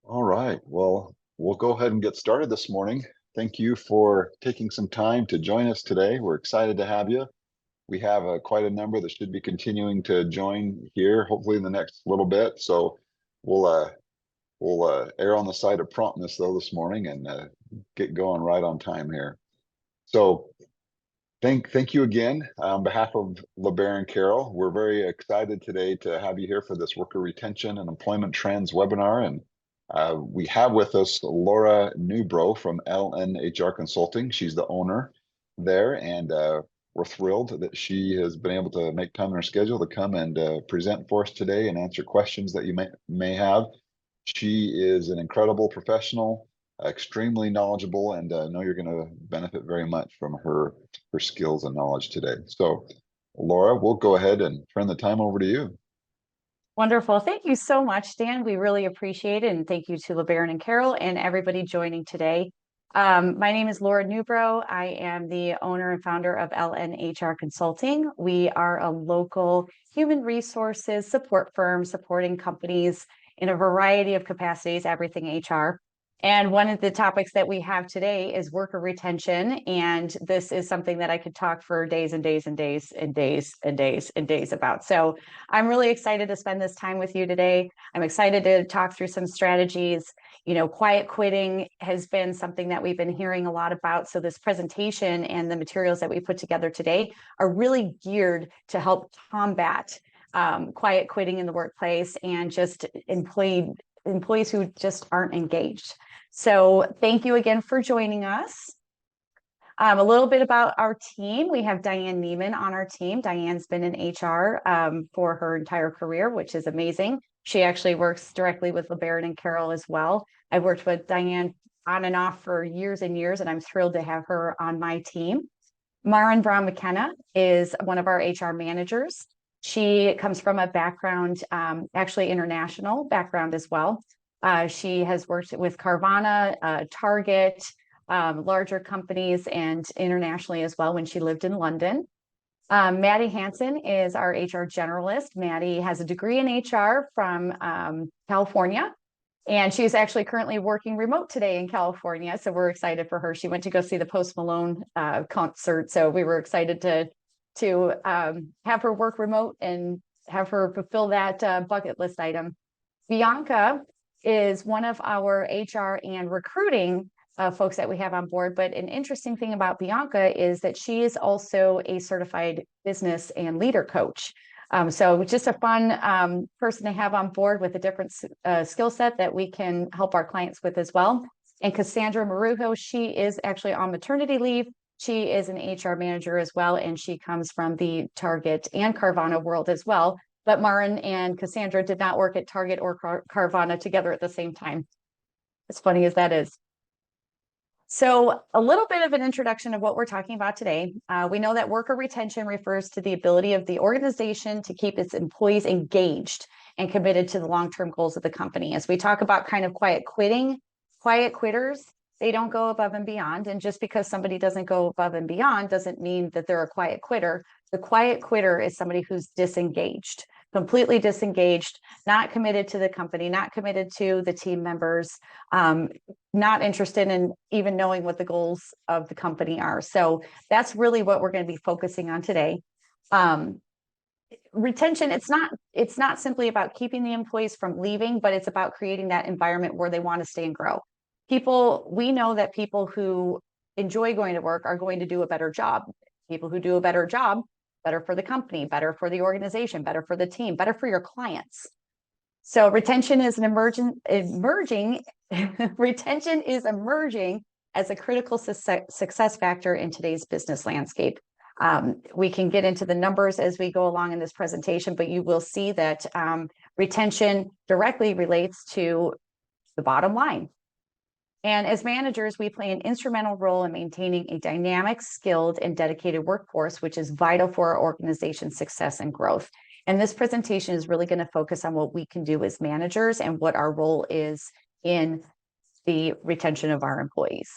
All right. Well, we'll go ahead and get started this morning. Thank you for taking some time to join us today. We're excited to have you. We have quite a number that should be continuing to join here, hopefully in the next little bit. So we'll uh, we'll err on the side of promptness though this morning and get going right on time here. So thank you again on behalf of LeBaron Carroll. We're very excited today to have you here for this worker retention and employment trends webinar. And we have with us Laura Newbrough from LNHR Consulting. She's the owner there, and we're thrilled that she has been able to make time in her schedule to come and present for us today and answer questions that you may have. She is an incredible professional, extremely knowledgeable, and I know you're going to benefit very much from her skills and knowledge today. So, Laura, we'll go ahead and turn the time over to you. Wonderful. Thank you so much, Dan. We really appreciate it. And thank you to LeBaron and Carol and everybody joining today. My name is Laura Newbrough. I am the owner and founder of LNHR Consulting. We are a local human resources support firm supporting companies in a variety of capacities, everything HR. And one of the topics that we have today is worker retention. And this is something that I could talk for days and days and days and days and days and days about. So I'm really excited to spend this time with you today. I'm excited to talk through some strategies. Quiet quitting has been something that we've been hearing a lot about. So this presentation and the materials that we put together today are really geared to help combat quiet quitting in the workplace and just employees who just aren't engaged. So thank you again for joining us. A little bit about our team. We have Diane Neiman on our team. Diane's been in HR for her entire career, which is amazing. She actually works directly with LeBaron and Carol as well. I've worked with Diane on and off for years and years, and I'm thrilled to have her on my team. Maren Brown McKenna is one of our HR managers. She comes from a background, actually international background as well. She has worked with Carvana, Target, larger companies, and internationally as well when she lived in London. Maddie Hansen is our HR generalist. Maddie has a degree in HR from California, and she's actually currently working remote today in California. So we're excited for her. She went to go see the Post Malone concert. So we were excited to have her work remote and have her fulfill that bucket list item. Bianca is one of our HR and recruiting folks that we have on board. But an interesting thing about Bianca is that she is also a certified business and leader coach. So just a fun person to have on board with a different skill set that we can help our clients with as well. And Cassandra Marujo, she is actually on maternity leave. She is an HR manager as well, and she comes from the Target and Carvana world as well. But Maren and Cassandra did not work at Target or Carvana together at the same time. As funny as that is. So a little bit of an introduction of what we're talking about today. We know that worker retention refers to the ability of the organization to keep its employees engaged and committed to the long-term goals of the company. As we talk about kind of quiet quitting, quiet quitters, they don't go above and beyond. And just because somebody doesn't go above and beyond doesn't mean that they're a quiet quitter. The quiet quitter is somebody who's disengaged, completely disengaged, not committed to the company, not committed to the team members, not interested in even knowing what the goals of the company are. So that's really what we're going to be focusing on today. Retention, it's not simply about keeping the employees from leaving, but it's about creating that environment where they want to stay and grow. We know that people who enjoy going to work are going to do a better job. People who do a better job, better for the company, better for the organization, better for the team, better for your clients. So retention is retention is emerging as a critical success factor in today's business landscape. We can get into the numbers as we go along in this presentation, but you will see that retention directly relates to the bottom line. And as managers, we play an instrumental role in maintaining a dynamic, skilled, and dedicated workforce, which is vital for our organization's success and growth. And this presentation is really going to focus on what we can do as managers and what our role is in the retention of our employees.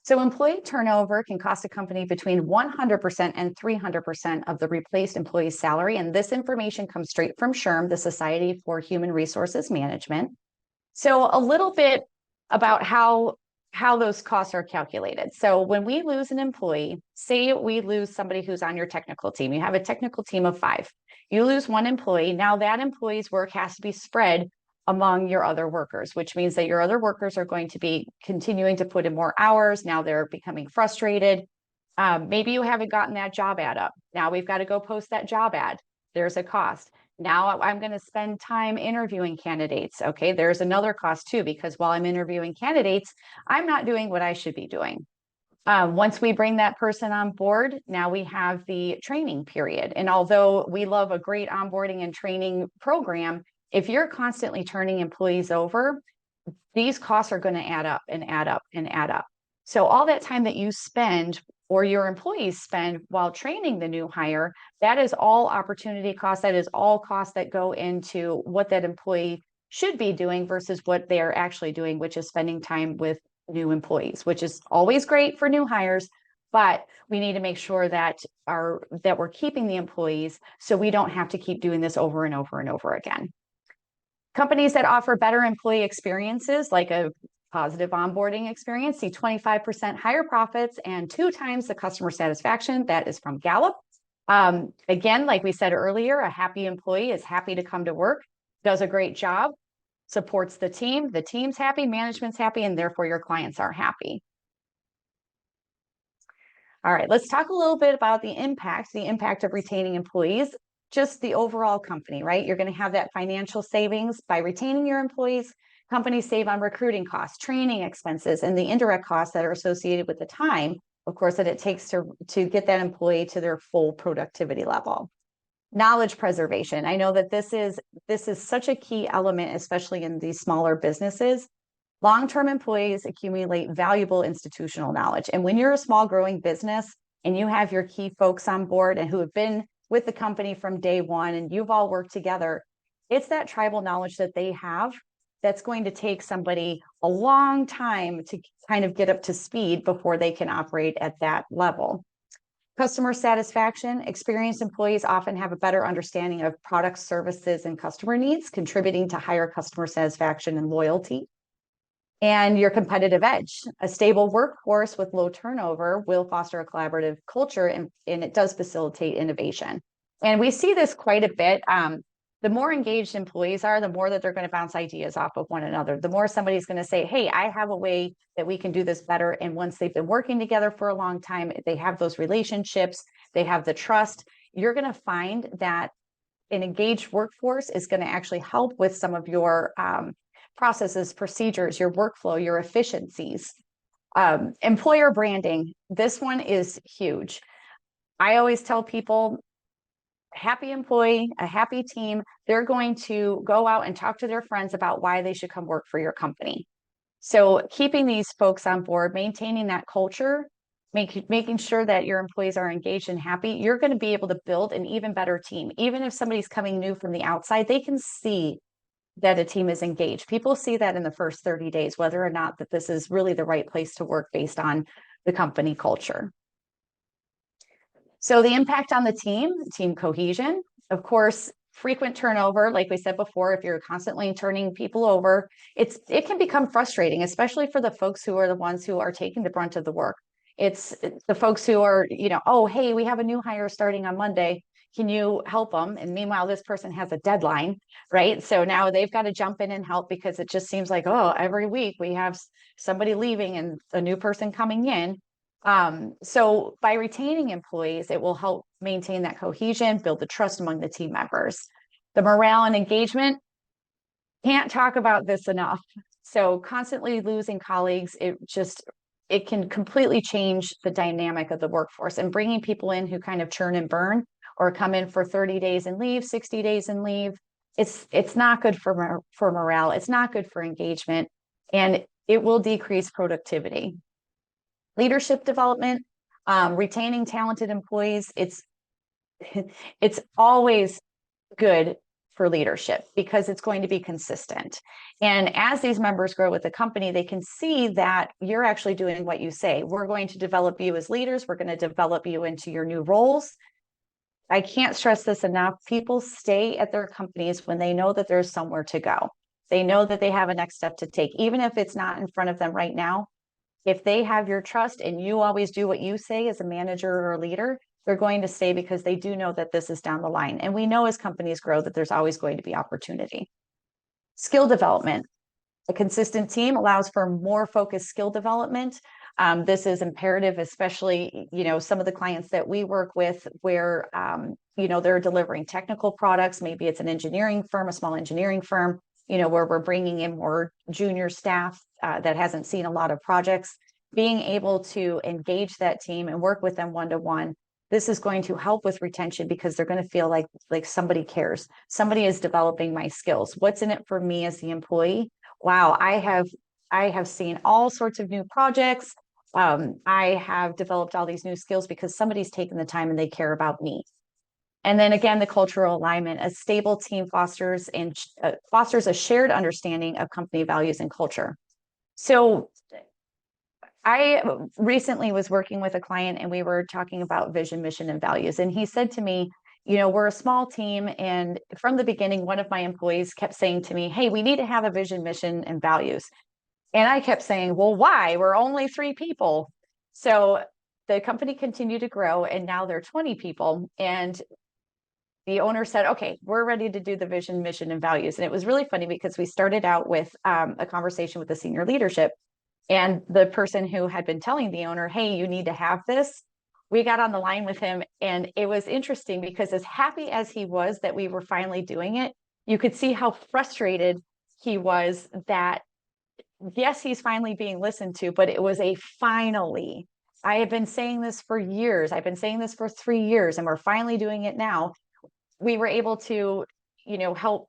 So employee turnover can cost a company between 100% and 300% of the replaced employee's salary. And this information comes straight from SHRM, the Society for Human Resources Management. So a little bit about how those costs are calculated. So when we lose an employee, say we lose somebody who's on your technical team, you have a technical team of 5. You lose one employee. Now that employee's work has to be spread among your other workers, which means that your other workers are going to be continuing to put in more hours. Now they're becoming frustrated. Maybe you haven't gotten that job ad up. Now we've got to go post that job ad. There's a cost. Now I'm going to spend time interviewing candidates. Okay, there's another cost too, because while I'm interviewing candidates, I'm not doing what I should be doing. Once we bring that person on board, now we have the training period. And although we love a great onboarding and training program, if you're constantly turning employees over, these costs are going to add up and add up and add up. So all that time that you spend or your employees spend while training the new hire, that is all opportunity costs. That is all costs that go into what that employee should be doing versus what they are actually doing, which is spending time with new employees, which is always great for new hires, but we need to make sure that we're keeping the employees so we don't have to keep doing this over and over and over again. Companies that offer better employee experiences, like a positive onboarding experience, see 25% higher profits and 2 times the customer satisfaction. That is from Gallup. Again, like we said earlier, a happy employee is happy to come to work, does a great job, supports the team's happy, management's happy, and therefore your clients are happy. All right, let's talk a little bit about the impact of retaining employees, just the overall company, right? You're going to have that financial savings by retaining your employees. Companies save on recruiting costs, training expenses, and the indirect costs that are associated with the time, of course, that it takes to get that employee to their full productivity level. Knowledge preservation. I know that this is such a key element, especially in these smaller businesses. Long-term employees accumulate valuable institutional knowledge. And when you're a small growing business and you have your key folks on board and who have been with the company from day one and you've all worked together, it's that tribal knowledge that they have that's going to take somebody a long time to kind of get up to speed before they can operate at that level. Customer satisfaction. Experienced employees often have a better understanding of products, services, and customer needs, contributing to higher customer satisfaction and loyalty. And your competitive edge. A stable workforce with low turnover will foster a collaborative culture, and it does facilitate innovation. And we see this quite a bit. The more engaged employees are, the more that they're going to bounce ideas off of one another. The more somebody's going to say, hey, I have a way that we can do this better. And once they've been working together for a long time, they have those relationships, they have the trust. You're going to find that an engaged workforce is going to actually help with some of your processes, procedures, your workflow, your efficiencies. Employer branding. This one is huge. I always tell people, happy employee, a happy team, they're going to go out and talk to their friends about why they should come work for your company. So keeping these folks on board, maintaining that culture, making sure that your employees are engaged and happy, you're going to be able to build an even better team. Even if somebody's coming new from the outside, they can see that a team is engaged. People see that in the first 30 days, whether or not that this is really the right place to work based on the company culture. So the impact on the team cohesion, of course, frequent turnover, like we said before, if you're constantly turning people over, it can become frustrating, especially for the folks who are the ones who are taking the brunt of the work. It's the folks who are, oh, hey, we have a new hire starting on Monday. Can you help them? And meanwhile, this person has a deadline, right? So now they've got to jump in and help because it just seems like, oh, every week we have somebody leaving and a new person coming in. So by retaining employees, it will help maintain that cohesion, build the trust among the team members. The morale and engagement, can't talk about this enough. So constantly losing colleagues, it can completely change the dynamic of the workforce, and bringing people in who kind of churn and burn or come in for 30 days and leave, 60 days and leave. It's not good for morale. It's not good for engagement, and it will decrease productivity. Leadership development, retaining talented employees. It's always good for leadership because it's going to be consistent. And as these members grow with the company, they can see that you're actually doing what you say. We're going to develop you as leaders. We're going to develop you into your new roles. I can't stress this enough. People stay at their companies when they know that there's somewhere to go. They know that they have a next step to take, even if it's not in front of them right now. If they have your trust and you always do what you say as a manager or a leader, they're going to stay because they do know that this is down the line. And we know as companies grow that there's always going to be opportunity. Skill development. A consistent team allows for more focused skill development. This is imperative, especially, some of the clients that we work with where, they're delivering technical products. Maybe it's an engineering firm, a small engineering firm, where we're bringing in more junior staff that hasn't seen a lot of projects. Being able to engage that team and work with them one-to-one, this is going to help with retention because they're going to feel like somebody cares. Somebody is developing my skills. What's in it for me as the employee? Wow, I have seen all sorts of new projects. I have developed all these new skills because somebody's taken the time and they care about me. And then again, the cultural alignment. A stable team fosters a shared understanding of company values and culture. So I recently was working with a client and we were talking about vision, mission, and values. And he said to me, we're a small team. And from the beginning, one of my employees kept saying to me, hey, we need to have a vision, mission, and values. And I kept saying, well, why? We're only 3 people. So the company continued to grow and now they're 20 people. And the owner said, okay, we're ready to do the vision, mission, and values. And it was really funny because we started out with a conversation with the senior leadership. And the person who had been telling the owner, hey, you need to have this, we got on the line with him. And it was interesting because as happy as he was that we were finally doing it, you could see how frustrated he was that, yes, he's finally being listened to, but it was a finally. I have been saying this for years. I've been saying this for 3 years, and we're finally doing it now. We were able to, help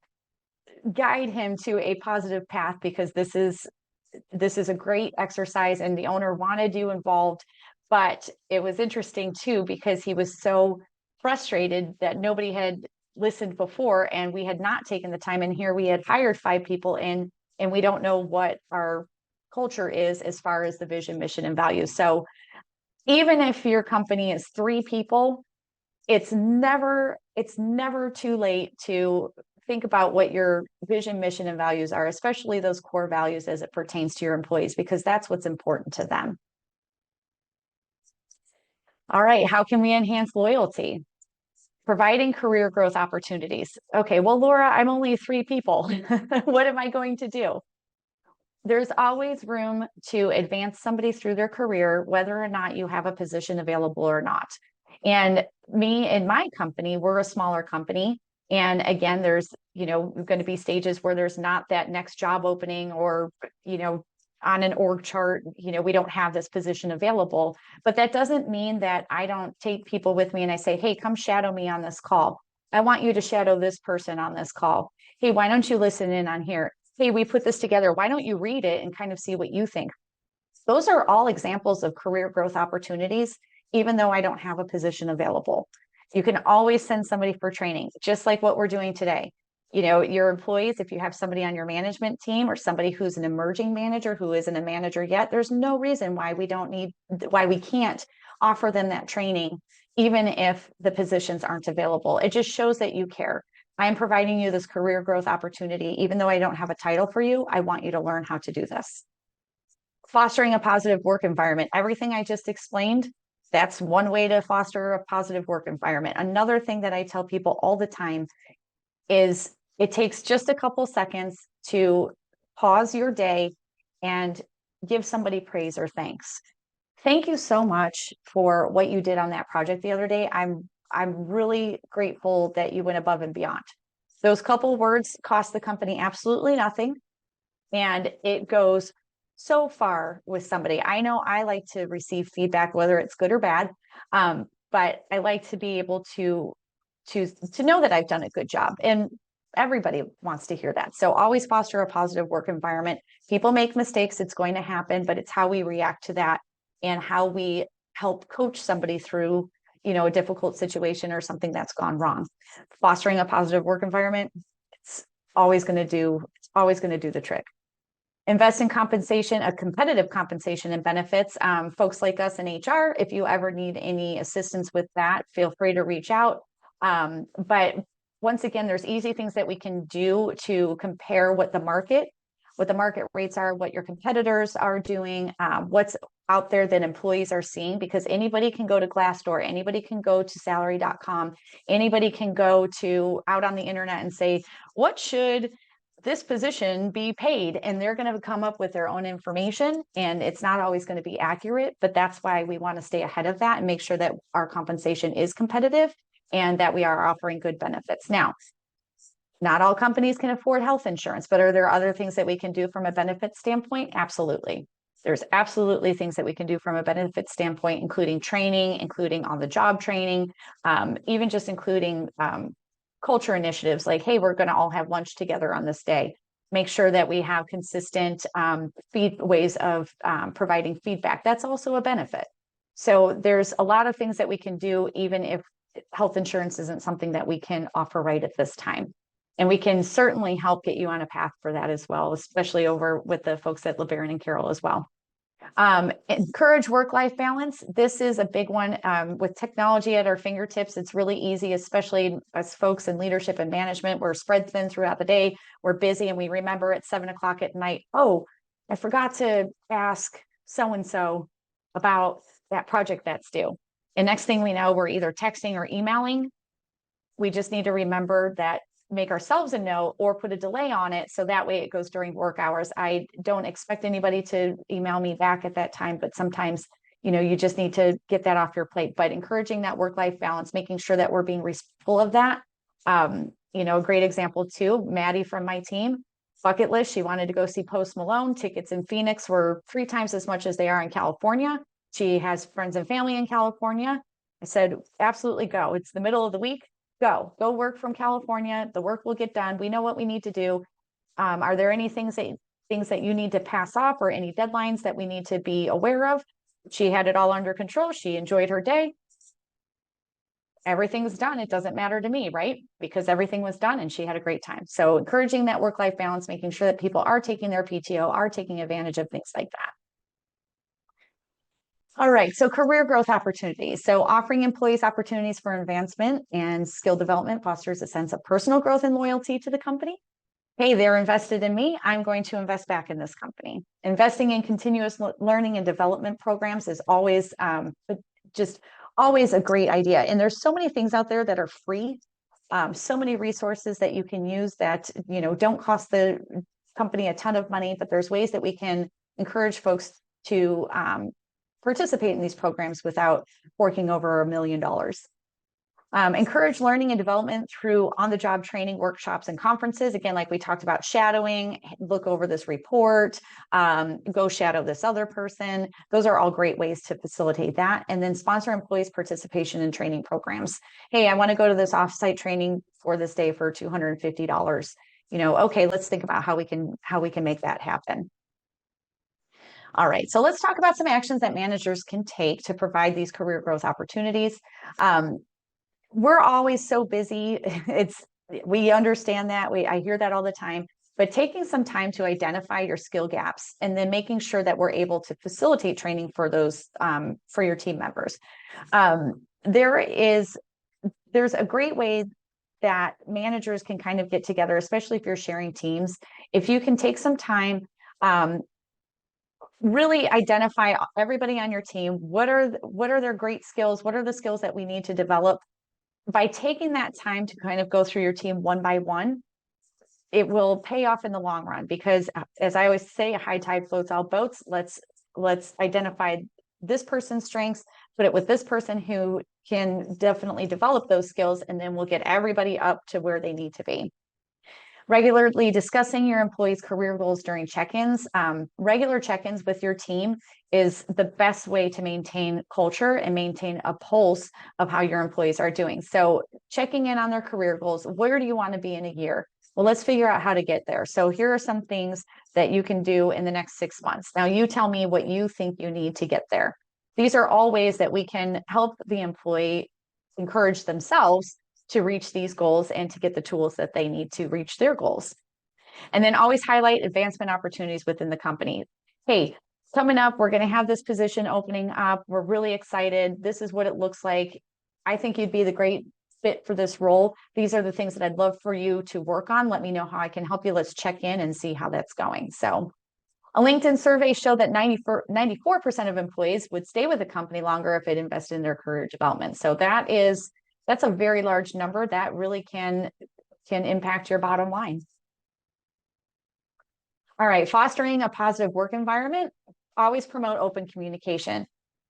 guide him to a positive path because this is a great exercise and the owner wanted you involved. But it was interesting too, because he was so frustrated that nobody had listened before and we had not taken the time. And here we had hired 5 people in, and we don't know what our culture is as far as the vision, mission, and values. So even if your company is 3 people, it's never too late to think about what your vision, mission, and values are, especially those core values as it pertains to your employees, because that's what's important to them. All right, how can we enhance loyalty? Providing career growth opportunities. Okay, well, Laura, I'm only 3 people. What am I going to do? There's always room to advance somebody through their career, whether or not you have a position available or not. And me and my company, we're a smaller company. And again, there's, going to be stages where there's not that next job opening or, on an org chart, we don't have this position available. But that doesn't mean that I don't take people with me and I say, hey, come shadow me on this call. I want you to shadow this person on this call. Hey, why don't you listen in on here? Hey, we put this together. Why don't you read it and kind of see what you think? Those are all examples of career growth opportunities, even though I don't have a position available. You can always send somebody for training, just like what we're doing today. Your employees, if you have somebody on your management team or somebody who's an emerging manager who isn't a manager yet, there's no reason why we can't offer them that training, even if the positions aren't available. It just shows that you care. I am providing you this career growth opportunity. Even though I don't have a title for you, I want you to learn how to do this. Fostering a positive work environment. Everything I just explained, that's one way to foster a positive work environment. Another thing that I tell people all the time is it takes just a couple seconds to pause your day and give somebody praise or thanks. Thank you so much for what you did on that project the other day. I'm really grateful that you went above and beyond. Those couple words cost the company absolutely nothing. And it goes so far with somebody. I know I like to receive feedback, whether it's good or bad. But I like to be able to know that I've done a good job. And everybody wants to hear that. So always foster a positive work environment. People make mistakes, it's going to happen, but it's how we react to that and how we help coach somebody through, a difficult situation or something that's gone wrong. Fostering a positive work environment, it's always going to do the trick. Invest in compensation, a competitive compensation and benefits. Folks like us in HR, if you ever need any assistance with that, feel free to reach out. But once again, there's easy things that we can do to compare what the market rates are, what your competitors are doing, what's out there that employees are seeing, because anybody can go to Glassdoor, anybody can go to salary.com, anybody can go to out on the internet and say, what should this position be paid? And they're going to come up with their own information, and it's not always going to be accurate, but that's why we want to stay ahead of that and make sure that our compensation is competitive and that we are offering good benefits. Now, not all companies can afford health insurance, but are there other things that we can do from a benefit standpoint? Absolutely. There's absolutely things that we can do from a benefit standpoint, including training, including on-the-job training, even just including culture initiatives like, hey, we're going to all have lunch together on this day. Make sure that we have consistent ways of providing feedback. That's also a benefit. So there's a lot of things that we can do, even if health insurance isn't something that we can offer right at this time. And we can certainly help get you on a path for that as well, especially over with the folks at LeBaron and Carroll as well. Encourage work-life balance. This is a big one. With technology at our fingertips, it's really easy, especially as folks in leadership and management. We're spread thin throughout the day. We're busy, and we remember at 7 o'clock at night, oh, I forgot to ask so-and-so about that project that's due. And next thing we know, we're either texting or emailing. We just need to remember that, make ourselves a note or put a delay on it, so that way it goes during work hours. I don't expect anybody to email me back at that time, but sometimes, you know, you just need to get that off your plate. But encouraging that work-life balance, making sure that we're being respectful of that. You know, a great example too, Maddie from my team, bucket list, she wanted to go see Post Malone. Tickets in Phoenix were 3 times as much as they are in California. She has friends and family in California. I said, absolutely go. It's the middle of the week. Go work from California. The work will get done. We know what we need to do. Are there any things that you need to pass off, or any deadlines that we need to be aware of? She had it all under control. She enjoyed her day. Everything's done. It doesn't matter to me, right? Because everything was done and she had a great time. So encouraging that work-life balance, making sure that people are taking their PTO, are taking advantage of things like that. All right, so career growth opportunities. So offering employees opportunities for advancement and skill development fosters a sense of personal growth and loyalty to the company. Hey, they're invested in me. I'm going to invest back in this company. Investing in continuous learning and development programs is always just always a great idea. And there's so many things out there that are free, so many resources that you can use that, you know, don't cost the company a ton of money, but there's ways that we can encourage folks to participate in these programs without forking over $1 million. Encourage learning and development through on-the-job training, workshops, and conferences. Again, like we talked about, shadowing, look over this report, go shadow this other person. Those are all great ways to facilitate that. And then sponsor employees' participation in training programs. Hey, I want to go to this offsite training for this day for $250. You know, okay, let's think about how we can make that happen. All right, so let's talk about some actions that managers can take to provide these career growth opportunities. We're always so busy. We understand that. I hear that all the time, but taking some time to identify your skill gaps and then making sure that we're able to facilitate training for those, for your team members. There's a great way that managers can kind of get together, especially if you're sharing teams. If you can take some time, really identify everybody on your team. What are their great skills? What are the skills that we need to develop? By taking that time to kind of go through your team one by one, it will pay off in the long run, because as I always say, a high tide floats all boats. Let's identify this person's strengths, put it with this person who can definitely develop those skills, and then we'll get everybody up to where they need to be. Regularly discussing your employees' career goals during check-ins. Regular check-ins with your team is the best way to maintain culture and maintain a pulse of how your employees are doing. So checking in on their career goals. Where do you want to be in a year? Well, let's figure out how to get there. So here are some things that you can do in the next 6 months. Now you tell me what you think you need to get there. These are all ways that we can help the employee encourage themselves to reach these goals and to get the tools that they need to reach their goals. And then always highlight advancement opportunities within the company. Hey, coming up, we're going to have this position opening up. We're really excited. This is what it looks like. I think you'd be the great fit for this role. These are the things that I'd love for you to work on. Let me know how I can help you. Let's check in and see how that's going. So a LinkedIn survey showed that 94% of employees would stay with the company longer if it invested in their career development. So that's a very large number that really can impact your bottom line. All right, fostering a positive work environment. Always promote open communication.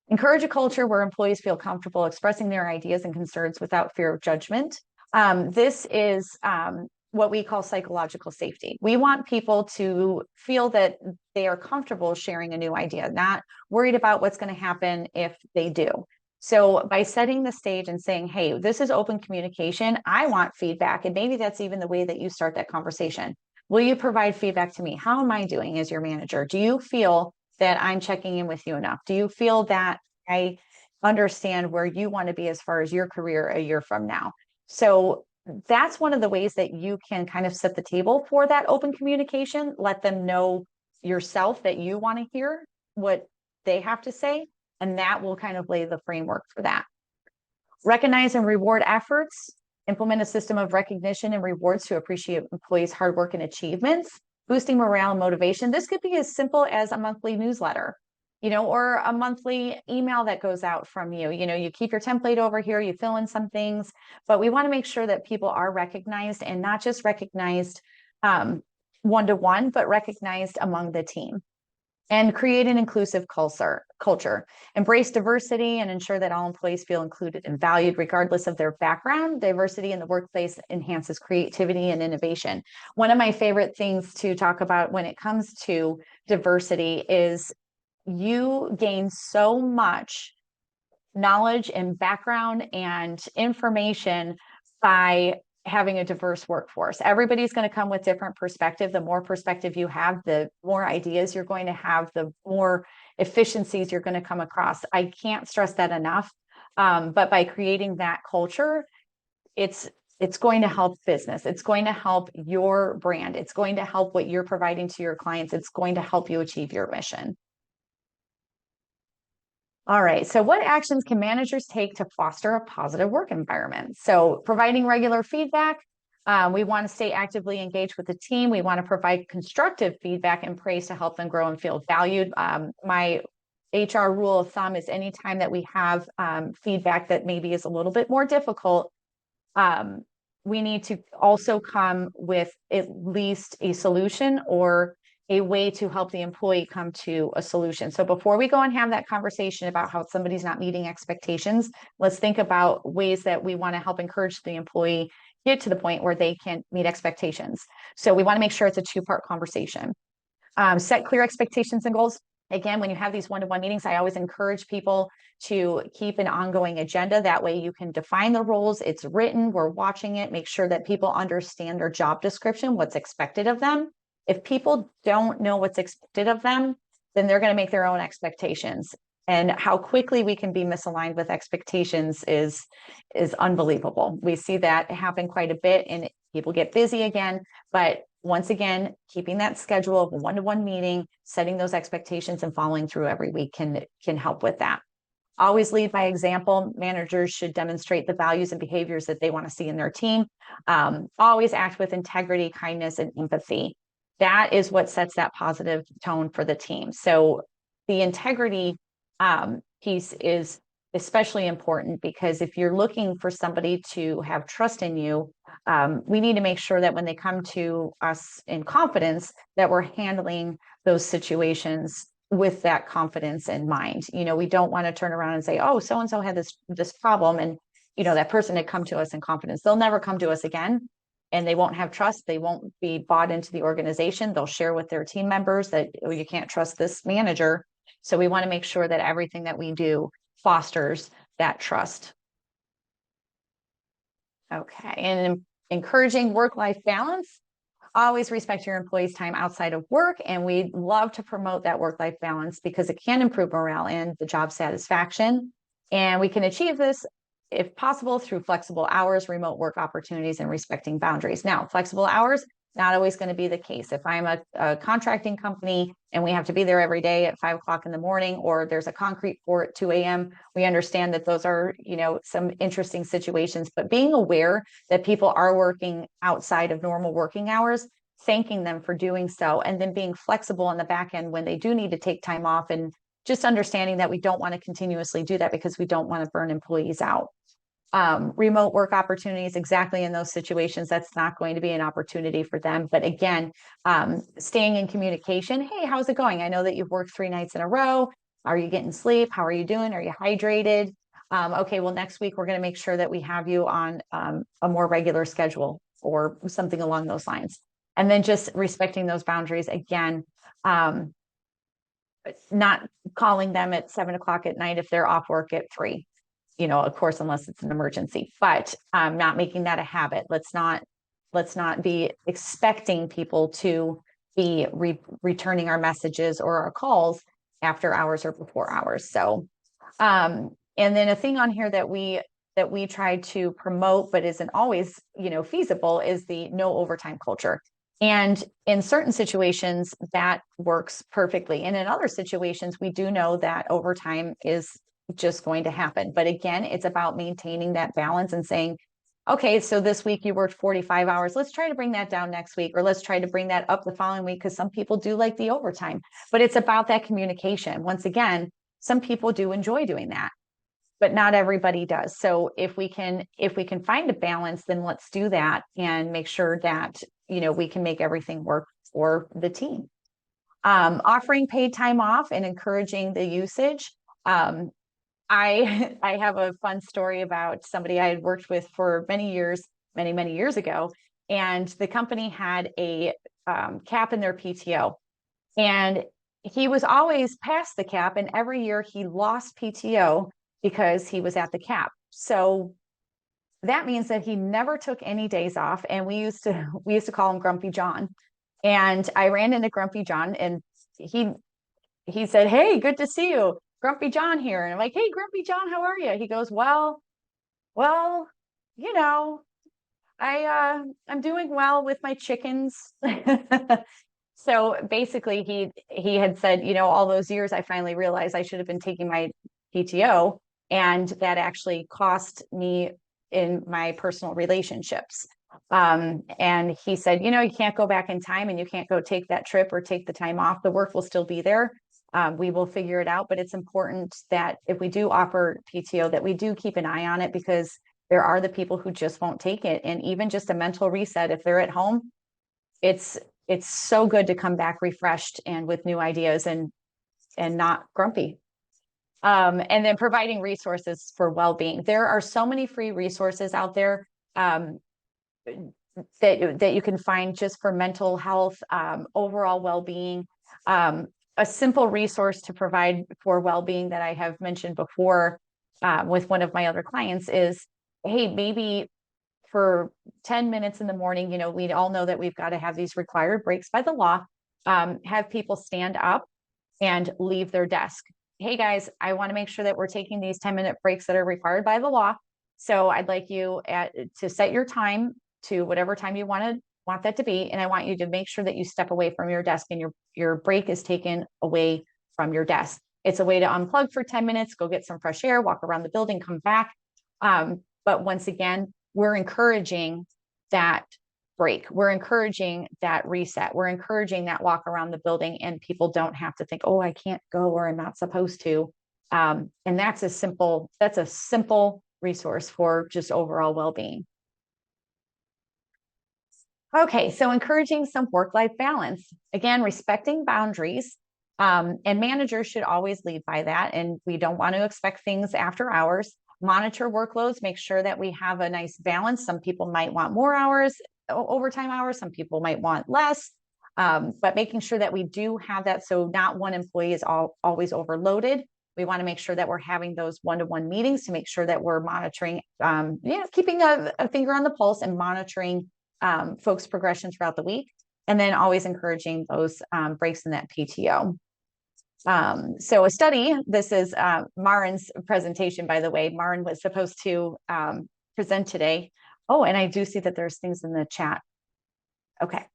Encourage a culture where employees feel comfortable expressing their ideas and concerns without fear of judgment. This is what we call psychological safety. We want people to feel that they are comfortable sharing a new idea, not worried about what's going to happen if they do. So by setting the stage and saying, hey, this is open communication, I want feedback. And maybe that's even the way that you start that conversation. Will you provide feedback to me? How am I doing as your manager? Do you feel that I'm checking in with you enough? Do you feel that I understand where you want to be as far as your career a year from now? So that's one of the ways that you can kind of set the table for that open communication. Let them know yourself that you want to hear what they have to say, and that will kind of lay the framework for that. Recognize and reward efforts. Implement a system of recognition and rewards to appreciate employees' hard work and achievements. Boosting morale and motivation. This could be as simple as a monthly newsletter, or a monthly email that goes out from you. You keep your template over here, you fill in some things, but we want to make sure that people are recognized, and not just recognized one-to-one, but recognized among the team. And create an inclusive culture. Embrace diversity and ensure that all employees feel included and valued regardless of their background. Diversity in the workplace enhances creativity and innovation. One of my favorite things to talk about when it comes to diversity is you gain so much knowledge and background and information by having a diverse workforce. Everybody's going to come with different perspective. The more perspective you have, the more ideas you're going to have, the more efficiencies you're going to come across. I can't stress that enough. But by creating that culture, it's going to help business. It's going to help your brand. It's going to help what you're providing to your clients. It's going to help you achieve your mission. All right, so what actions can managers take to foster a positive work environment? So providing regular feedback. We want to stay actively engaged with the team. We want to provide constructive feedback and praise to help them grow and feel valued. My HR rule of thumb is anytime that we have feedback that maybe is a little bit more difficult, we need to also come with at least a solution or a way to help the employee come to a solution. So before we go and have that conversation about how somebody's not meeting expectations, let's think about ways that we want to help encourage the employee get to the point where they can meet expectations. So we want to make sure it's a two-part conversation. Set clear expectations and goals. Again, when you have these one-to-one meetings, I always encourage people to keep an ongoing agenda. That way you can define the roles. It's written, we're watching it, make sure that people understand their job description, what's expected of them. If people don't know what's expected of them, then they're going to make their own expectations. And how quickly we can be misaligned with expectations is unbelievable. We see that happen quite a bit, and people get busy again. But once again, keeping that schedule of a one-to-one meeting, setting those expectations and following through every week can help with that. Always lead by example. Managers should demonstrate the values and behaviors that they want to see in their team. Always act with integrity, kindness, and empathy. That is what sets that positive tone for the team. So the integrity piece is especially important, because if you're looking for somebody to have trust in you, we need to make sure that when they come to us in confidence, that we're handling those situations with that confidence in mind. We don't want to turn around and say, oh, so-and-so had this problem, and that person had come to us in confidence. They'll never come to us again. And they won't have trust. They won't be bought into the organization. They'll share with their team members that, oh, you can't trust this manager. So we want to make sure that everything that we do fosters that trust. Okay, and encouraging work-life balance. Always respect your employees' time outside of work, and we love to promote that work-life balance because it can improve morale and the job satisfaction. And we can achieve this, if possible, through flexible hours, remote work opportunities, and respecting boundaries. Now, flexible hours, Not always going to be the case. If I'm a contracting company and we have to be there every day at 5 o'clock in the morning, or there's a concrete pour at 2 a.m., we understand that those are, some interesting situations, but being aware that people are working outside of normal working hours, thanking them for doing so, and then being flexible on the back end when they do need to take time off, and just understanding that we don't want to continuously do that because we don't want to burn employees out. Remote work opportunities, exactly in those situations, that's not going to be an opportunity for them. But again, staying in communication. Hey, how's it going? I know that you've worked 3 nights in a row. Are you getting sleep? How are you doing? Are you hydrated? Okay, well, next week we're going to make sure that we have you on a more regular schedule or something along those lines. And then just respecting those boundaries again. Not calling them at 7 o'clock at night if they're off work at 3. Of course, unless it's an emergency, but not making that a habit. Let's not be expecting people to be returning our messages or our calls after hours or before hours. So, and then a thing on here that we try to promote, but isn't always, feasible, is the no overtime culture. And in certain situations that works perfectly. And in other situations, we do know that overtime is just going to happen. But again, it's about maintaining that balance and saying, okay, so this week you worked 45 hours. Let's try to bring that down next week, or let's try to bring that up the following week, because some people do like the overtime. But it's about that communication. Once again, some people do enjoy doing that, but not everybody does. So if we can find a balance, then let's do that and make sure that, we can make everything work for the team. Offering paid time off and encouraging the usage. I have a fun story about somebody I had worked with for many years, many years ago, and the company had a cap in their PTO, and he was always past the cap, and every year he lost PTO because he was at the cap. So that means that he never took any days off, and we used to call him Grumpy John. And I ran into Grumpy John, and he said, "Hey, good to see you. Grumpy John here." And I'm like, "Hey, Grumpy John, how are you?" He goes, well, you know, I'm doing well with my chickens." So basically he had said, all those years I finally realized I should have been taking my PTO, and that actually cost me in my personal relationships. And he said, you can't go back in time, and you can't go take that trip or take the time off. The work will still be there. We will figure it out, but it's important that if we do offer PTO, that we do keep an eye on it, because there are the people who just won't take it. And even just a mental reset, if they're at home, it's so good to come back refreshed and with new ideas and not grumpy. And then providing resources for well-being. There are so many free resources out there that you can find just for mental health, overall well-being. A simple resource to provide for well-being that I have mentioned before with one of my other clients is, hey, maybe for 10 minutes in the morning, we all know that we've got to have these required breaks by the law. Have people stand up and leave their desk. Hey guys, I want to make sure that we're taking these 10-minute breaks that are required by the law. So I'd like you to set your time to whatever time you want that to be. And I want you to make sure that you step away from your desk and your break is taken away from your desk. It's a way to unplug for 10 minutes, go get some fresh air, walk around the building, come back. But once again, we're encouraging that break. We're encouraging that reset. We're encouraging that walk around the building, and people don't have to think, oh, I can't go, or I'm not supposed to. And that's a simple resource for just overall well-being. Okay, so encouraging some work-life balance. Again, respecting boundaries, and managers should always lead by that. And we don't want to expect things after hours. Monitor workloads, make sure that we have a nice balance. Some people might want more hours, overtime hours. Some people might want less, but making sure that we do have that, so not one employee is always overloaded. We want to make sure that we're having those one-to-one meetings to make sure that we're monitoring, keeping a finger on the pulse and monitoring folks' progression throughout the week, and then always encouraging those breaks in that PTO. So a study, this is Marin's presentation, by the way. Marin was supposed to present today. Oh, and I do see that there's things in the chat. Okay.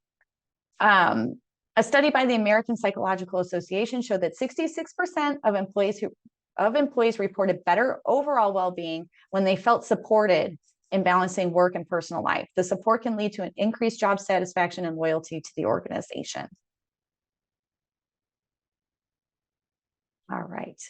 A study by the American Psychological Association showed that 66% of employees reported better overall well-being when they felt supported in balancing work and personal life. The support can lead to an increased job satisfaction and loyalty to the organization. All right.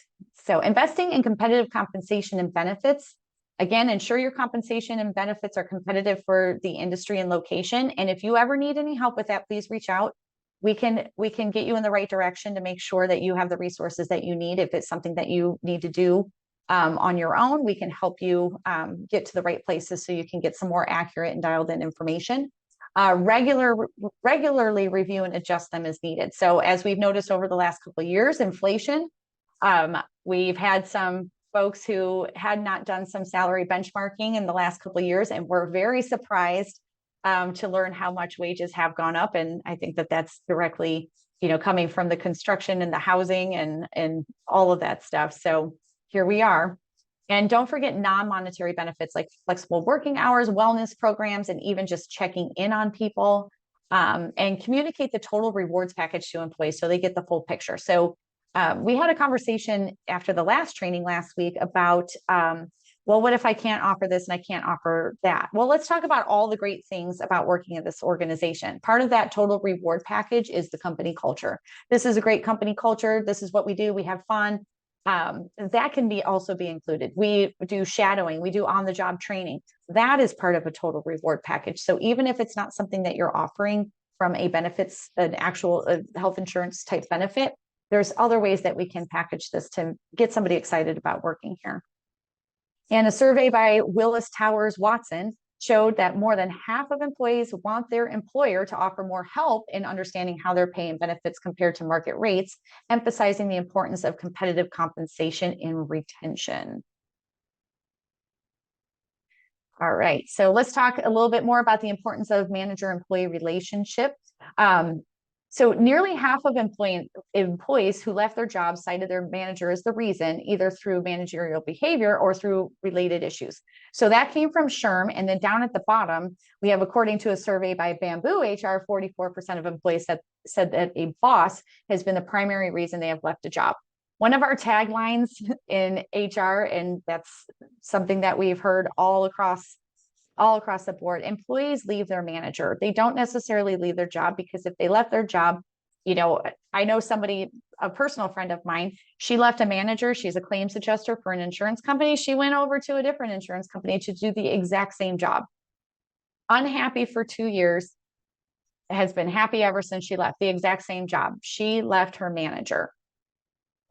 So investing in competitive compensation and benefits. Again, ensure your compensation and benefits are competitive for the industry and location. And if you ever need any help with that, please reach out. We can get you in the right direction to make sure that you have the resources that you need. If it's something that you need to do on your own, we can help you get to the right places so you can get some more accurate and dialed in information. Regularly review and adjust them as needed. So as we've noticed over the last couple of years, inflation, we've had some folks who had not done some salary benchmarking in the last couple of years, and we're very surprised to learn how much wages have gone up. And I think that that's directly, coming from the construction and the housing and all of that stuff. So here we are. And don't forget non-monetary benefits like flexible working hours, wellness programs, and even just checking in on people, and communicate the total rewards package to employees so they get the full picture. So we had a conversation after the last training last week about, well, what if I can't offer this and I can't offer that? Well, let's talk about all the great things about working at this organization. Part of that total reward package is the company culture. This is a great company culture. This is what we do. We have fun. That can also be included. We do shadowing. We do on-the-job training. That is part of a total reward package. So even if it's not something that you're offering from an actual health insurance type benefit, there's other ways that we can package this to get somebody excited about working here. And a survey by Willis Towers Watson showed that more than half of employees want their employer to offer more help in understanding how their pay and benefits compare to market rates, emphasizing the importance of competitive compensation and retention. All right, so let's talk a little bit more about the importance of manager-employee relationship. So nearly half of employees who left their jobs cited their manager as the reason, either through managerial behavior or through related issues. So that came from SHRM. And then down at the bottom, we have, according to a survey by Bamboo HR, 44% of employees said that a boss has been the primary reason they have left a job. One of our taglines in HR, and that's something that we've heard all across the board, employees leave their manager. They don't necessarily leave their job, because if they left their job, I know somebody, a personal friend of mine, she left a manager. She's a claims adjuster for an insurance company. She went over to a different insurance company to do the exact same job. Unhappy for 2 years, has been happy ever since she left the exact same job. She left her manager.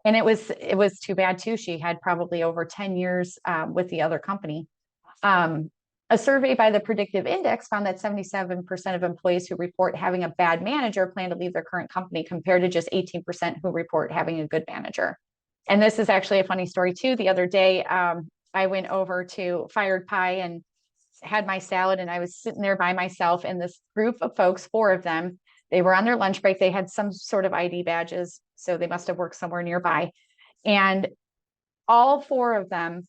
And it was too bad too. She had probably over 10 years with the other company. A survey by the Predictive Index found that 77% of employees who report having a bad manager plan to leave their current company, compared to just 18% who report having a good manager. And this is actually a funny story too. The other day, I went over to Fired Pie and had my salad, and I was sitting there by myself, and this group of folks, 4 of them, they were on their lunch break. They had some sort of ID badges, so they must have worked somewhere nearby. And all 4 of them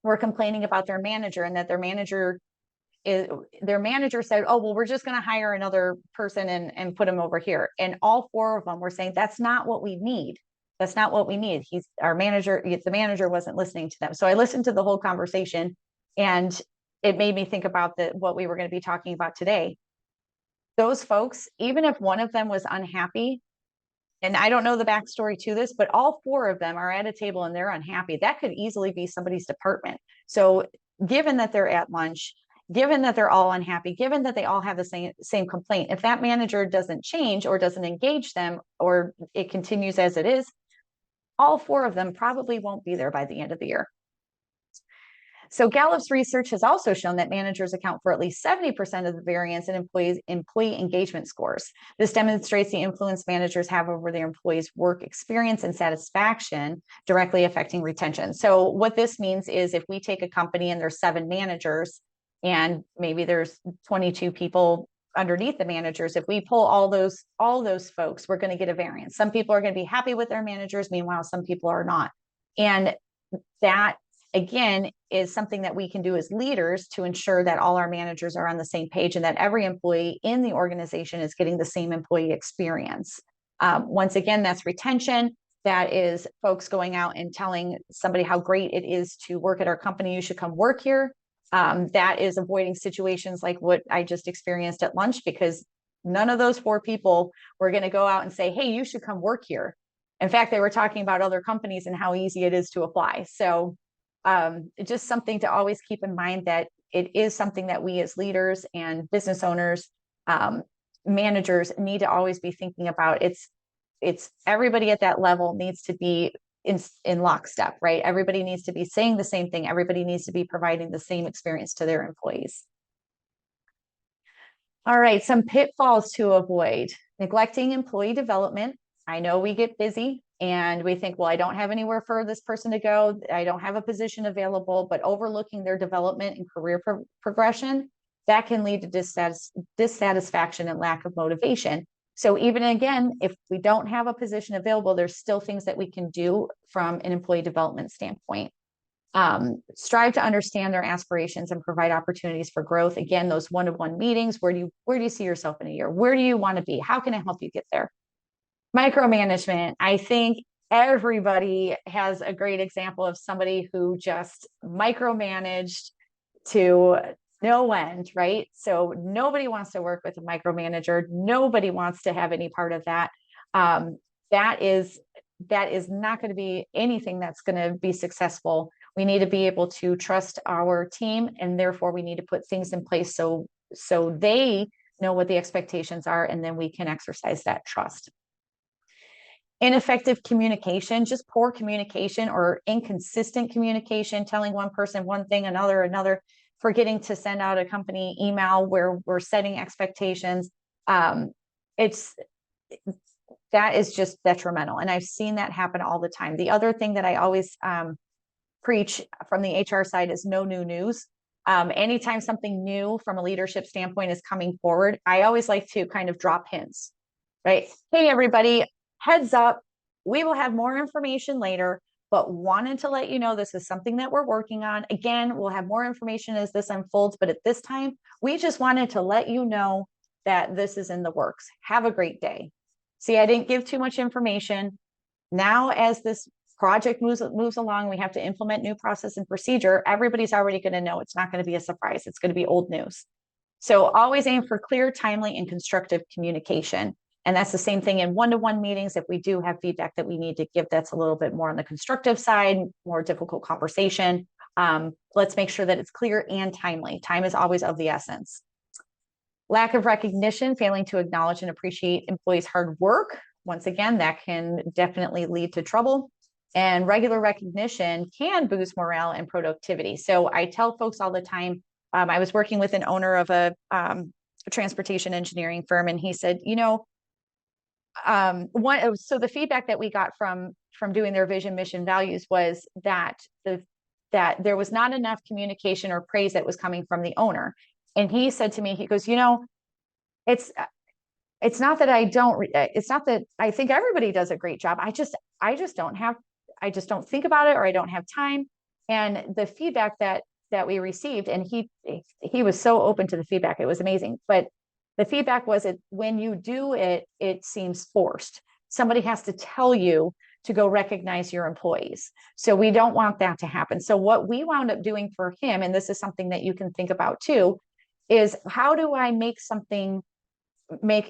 were complaining about their manager, and that their manager said, oh, well, we're just going to hire another person and put him over here. And all 4 of them were saying, that's not what we need. That's not what we need. The manager wasn't listening to them. So I listened to the whole conversation, and it made me think about what we were going to be talking about today. Those folks, even if one of them was unhappy, and I don't know the backstory to this, but all 4 of them are at a table and they're unhappy, that could easily be somebody's department. So given that they're at lunch, given that they're all unhappy, given that they all have the same complaint, if that manager doesn't change or doesn't engage them, or it continues as it is, all 4 of them probably won't be there by the end of the year. So Gallup's research has also shown that managers account for at least 70% of the variance in employee engagement scores. This demonstrates the influence managers have over their employees' work experience and satisfaction, directly affecting retention. So what this means is, if we take a company and there's 7 managers, and maybe there's 22 people underneath the managers, if we pull all those folks, we're going to get a variance. Some people are going to be happy with their managers, meanwhile some people are not. And that again, is something that we can do as leaders to ensure that all our managers are on the same page and that every employee in the organization is getting the same employee experience. Once again, that's retention. That is folks going out and telling somebody how great it is to work at our company. You should come work here. That is avoiding situations like what I just experienced at lunch, because none of those 4 people were going to go out and say, hey, you should come work here. In fact, they were talking about other companies and how easy it is to apply. So just something to always keep in mind, that it is something that we as leaders and business owners, managers need to always be thinking about. It's everybody at that level needs to be in lockstep, right? Everybody needs to be saying the same thing. Everybody needs to be providing the same experience to their employees. All right, some pitfalls to avoid. Neglecting employee development. I know we get busy and we think, well, I don't have anywhere for this person to go. I don't have a position available, but overlooking their development and career progression, that can lead to dissatisfaction and lack of motivation. So even again, if we don't have a position available, there's still things that we can do from an employee development standpoint. Strive to understand their aspirations and provide opportunities for growth. Again, those one-to-one meetings, where do you see yourself in a year? Where do you want to be? How can I help you get there? Micromanagement. I think everybody has a great example of somebody who just micromanaged to no end, right? So nobody wants to work with a micromanager. Nobody wants to have any part of that. That is not going to be anything that's going to be successful. We need to be able to trust our team, and therefore we need to put things in place so they know what the expectations are, and then we can exercise that trust. Ineffective communication, just poor communication or inconsistent communication, telling one person one thing, another, forgetting to send out a company email where we're setting expectations. That is just detrimental. And I've seen that happen all the time. The other thing that I always preach from the HR side is no new news. Anytime something new from a leadership standpoint is coming forward, I always like to kind of drop hints, right? Hey, everybody, heads up, we will have more information later, but wanted to let you know this is something that we're working on. Again, we'll have more information as this unfolds, but at this time, we just wanted to let you know that this is in the works. Have a great day. See, I didn't give too much information. Now, as this project moves along, we have to implement new process and procedure. Everybody's already going to know. It's not going to be a surprise. It's going to be old news. So always aim for clear, timely, and constructive communication. And that's the same thing in one-to-one meetings. If we do have feedback that we need to give, that's a little bit more on the constructive side, more difficult conversation. Let's make sure that it's clear and timely. Time is always of the essence. Lack of recognition, failing to acknowledge and appreciate employees' hard work. Once again, that can definitely lead to trouble. And regular recognition can boost morale and productivity. So I tell folks all the time, I was working with an owner of a transportation engineering firm, and he said, so the feedback that we got from doing their vision, mission, values was that there was not enough communication or praise that was coming from the owner. And he said to me, he goes, it's not that I think everybody does a great job. I just don't think about it, or I don't have time. And the feedback that we received, and he was so open to the feedback, it was amazing. But the feedback was that when you do it, it seems forced. Somebody has to tell you to go recognize your employees. So we don't want that to happen. So what we wound up doing for him, and this is something that you can think about too, is how do I make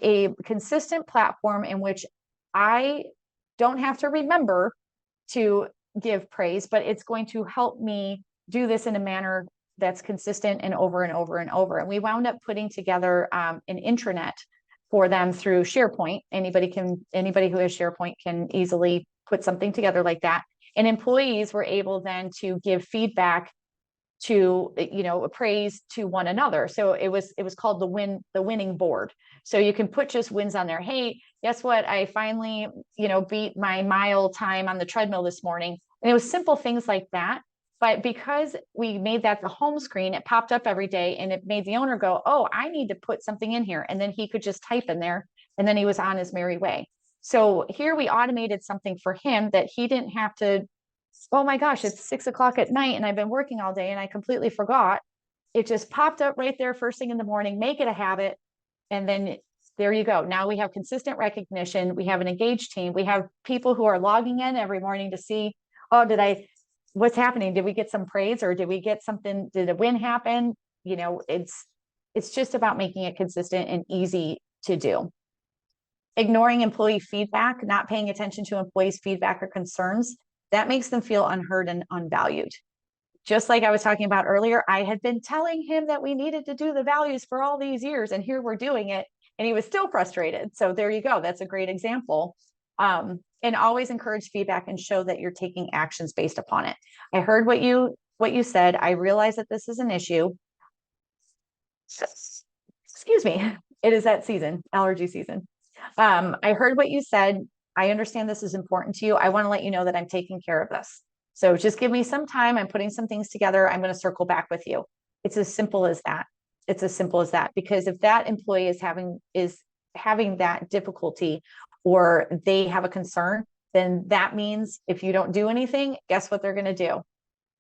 a consistent platform in which I don't have to remember to give praise, but it's going to help me do this in a manner that's consistent and over and over and over. And we wound up putting together an intranet for them through SharePoint. Anybody who has SharePoint can easily put something together like that. And employees were able then to give feedback to, praise to one another. So it was called the winning board. So you can put just wins on there. Hey, guess what? I finally, beat my mile time on the treadmill this morning. And it was simple things like that. But because we made that the home screen, it popped up every day, and it made the owner go, oh, I need to put something in here. And then he could just type in there, and then he was on his merry way. So here we automated something for him that he didn't have to oh my gosh, it's 6 o'clock at night and I've been working all day and I completely forgot. It just popped up right there first thing in the morning. Make it a habit. And then there you go. Now we have consistent recognition. We have an engaged team. We have people who are logging in every morning to see, oh, what's happening? Did we get some praise or did we get something? Did a win happen? It's just about making it consistent and easy to do. Ignoring employee feedback, not paying attention to employees' feedback or concerns, that makes them feel unheard and unvalued. Just like I was talking about earlier, I had been telling him that we needed to do the values for all these years, and here we're doing it, and he was still frustrated. So there you go. That's a great example. And always encourage feedback and show that you're taking actions based upon it. I heard what you said. I realize that this is an issue. Excuse me. It is that season, allergy season. I heard what you said. I understand this is important to you. I want to let you know that I'm taking care of this. So just give me some time. I'm putting some things together. I'm going to circle back with you. It's as simple as that. It's as simple as that. Because if that employee is having that difficulty or they have a concern, then that means if you don't do anything, guess what they're going to do?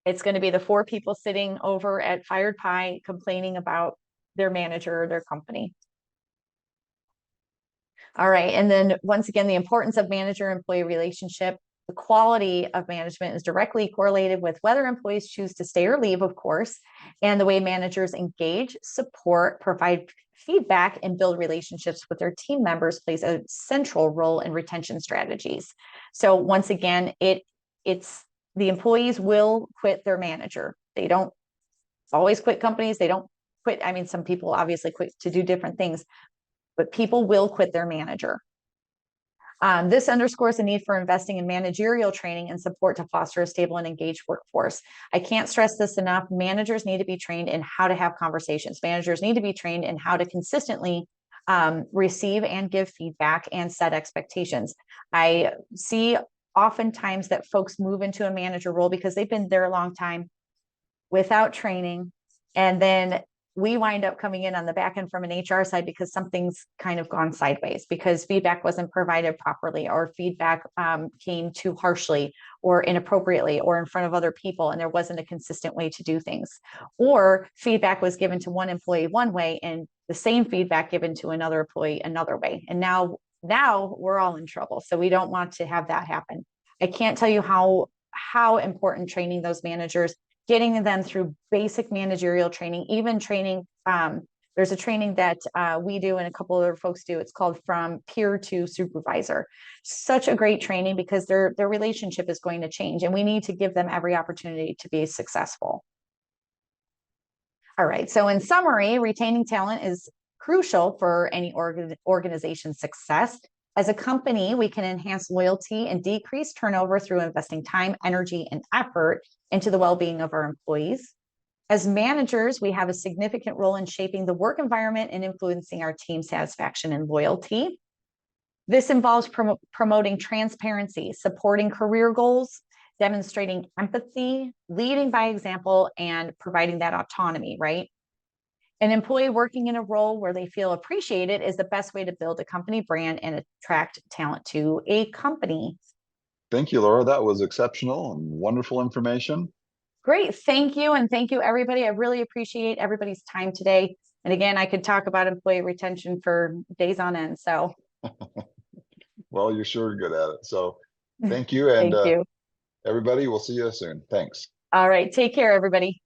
It's going to be the 4 people sitting over at Fired Pie complaining about their manager or their company. All right. And then once again, the importance of manager-employee relationship. The quality of management is directly correlated with whether employees choose to stay or leave, of course, and the way managers engage, support, provide feedback, and build relationships with their team members plays a central role in retention strategies. So once again, it's the employees will quit their manager. They don't always quit companies. They don't quit. I mean, some people obviously quit to do different things, but people will quit their manager. This underscores the need for investing in managerial training and support to foster a stable and engaged workforce. I can't stress this enough. Managers need to be trained in how to have conversations. Managers need to be trained in how to consistently receive and give feedback and set expectations. I see oftentimes that folks move into a manager role because they've been there a long time without training, and then we wind up coming in on the back end from an HR side because something's kind of gone sideways because feedback wasn't provided properly or feedback came too harshly or inappropriately or in front of other people and there wasn't a consistent way to do things. Or feedback was given to one employee one way and the same feedback given to another employee another way. And now we're all in trouble. So we don't want to have that happen. I can't tell you how important training those managers, getting them through basic managerial training, even training. There's a training that we do and a couple other folks do. It's called From Peer to Supervisor. Such a great training because their relationship is going to change and we need to give them every opportunity to be successful. All right. So in summary, retaining talent is crucial for any organization's success. As a company, we can enhance loyalty and decrease turnover through investing time, energy, and effort into the well-being of our employees. As managers, we have a significant role in shaping the work environment and influencing our team satisfaction and loyalty. This involves promoting transparency, supporting career goals, demonstrating empathy, leading by example, and providing that autonomy, right? An employee working in a role where they feel appreciated is the best way to build a company brand and attract talent to a company. Thank you, Laura. That was exceptional and wonderful information. Great. Thank you. And thank you, everybody. I really appreciate everybody's time today. And again, I could talk about employee retention for days on end. So, Well, you're sure good at it. So thank you. And thank you. everybody, we'll see you soon. Thanks. All right. Take care, everybody.